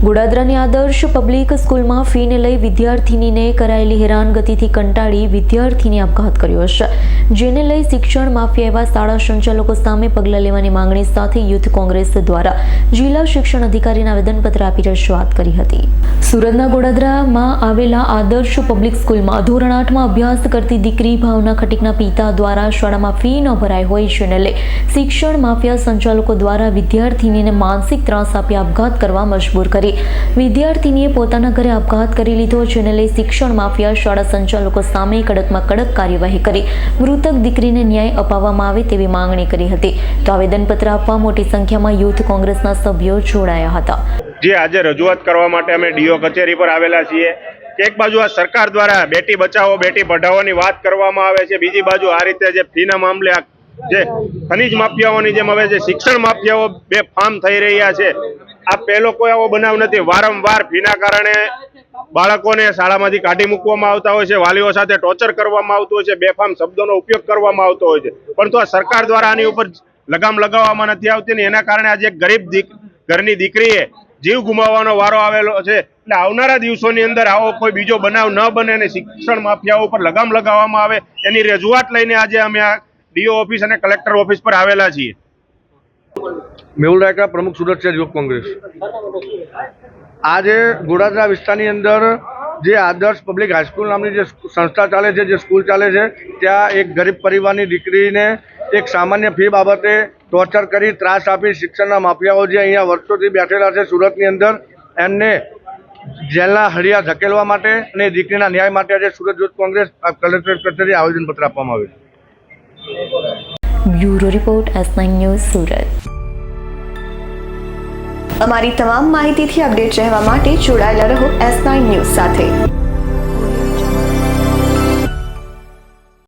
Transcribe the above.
ગોડાદરાની આદર્શ પબ્લિક સ્કૂલમાં ફીને લઈ વિદ્યાર્થીનીને કરાયેલી હેરાનગતિથી કંટાળી વિદ્યાર્થીને આપઘાત કર્યો છે, જેને લઈ શિક્ષણ માફિયા એવા શાળા સંચાલકો સામે પગલાં લેવાની માંગણી સાથે યુથ કોંગ્રેસ દ્વારા જિલ્લા શિક્ષણ અધિકારીને આવેદનપત્ર આપી રજૂઆત કરી હતી। સુરતના ગોડાદરામાં આવેલા આદર્શ પબ્લિક સ્કૂલમાં ધોરણ 8માં અભ્યાસ કરતી દીકરી ભાવના ખટીકના પિતા દ્વારા શાળામાં ફી ન ભરાઈ હોય, જેને લઈ શિક્ષણ માફિયા સંચાલકો દ્વારા વિદ્યાર્થીનીને માનસિક ત્રાસ આપી આપઘાત કરવા મજબૂર કરી વિદ્યાર્થીનીએ પોતાના ઘરે આપઘાત કરી લીધો, જેને લઈ શિક્ષણ માફિયા શાળા સંચાલકો સામે કડકમાં કડક કાર્યવાહી કરી મૃતક દીકરીને ન્યાય અપાવવામાં આવે તેવી માંગણી કરી હતી। તો આવેદનપત્ર આપવા મોટી સંખ્યામાં યુથ કોંગ્રેસના સભ્યો જોડાયા હતા। જે આજે રજૂઆત કરવા માટે અમે ડીઓ કચેરી પર આવેલા છીએ કે એક બાજુ આ સરકાર દ્વારા બેટી બચાવો બેટી પઢાઓની વાત કરવામાં આવે છે, બીજી બાજુ આ રીતે જે ફીના મામલે જે ખનીજ માફિયાઓની જેમ હવે જે શિક્ષણ માફિયાઓ બેફામ થઈ રહ્યા છે, આ પહેલો કોઈ આવો બનાવ નથી। વારંવાર ફીના કારણે બાળકોને શાળામાંથી કાઢી મૂકવામાં આવતા હોય છે, વાલીઓ સાથે ટોર્ચર કરવામાં આવતું હોય છે, બેફામ શબ્દોનો ઉપયોગ કરવામાં આવતો હોય છે, પરંતુ આ સરકાર દ્વારા આની ઉપર લગામ લગાવવામાં નથી આવતી ને એના કારણે આજે ગરીબ ઘરની દીકરીએ જીવ ગુમાવવાનો વારો આવેલો છે। એટલે આવનારા દિવસોની અંદર આવો કોઈ બીજો બનાવ ન બને અને શિક્ષણ માફિયાઓ પર લગામ લગાવવામાં આવે એની રજૂઆત લઈને આજે અમે આ ડીઓ ઓફિસ અને કલેક્ટર ઓફિસ પર આવેલા છીએ। મેહુલ રાયકા, પ્રમુખ સુરત શહેર યુવક કોંગ્રેસ। આજે ગોડાદરા વિસ્તારની અંદર જે આદર્શ પબ્લિક હાઈસ્કૂલ નામની જે સંસ્થા ચાલે છે, જે સ્કૂલ ચાલે છે, ત્યાં એક ગરીબ પરિવારની દીકરીને એક સામાન્ય ફી બાબતે ટોર્ચર કરી ત્રાસ આપી શિક્ષણના માફિયાઓ જે અહીંયા વર્ષોથી બેઠેલા છે સુરતની અંદર, એમને જેલના હળિયા ધકેલવા માટે અને દીકરીના ન્યાય માટે આજે સુરત યુથ કોંગ્રેસ કલેક્ટર કચેરી આવેદનપત્ર આપવામાં આવ્યું છે। Bureau report S9 news Surat. અમારી તમામ માહિતીથી અપડેટ રહેવા માટે જોડાયેલા રહો S9 ન્યૂઝ સાથે।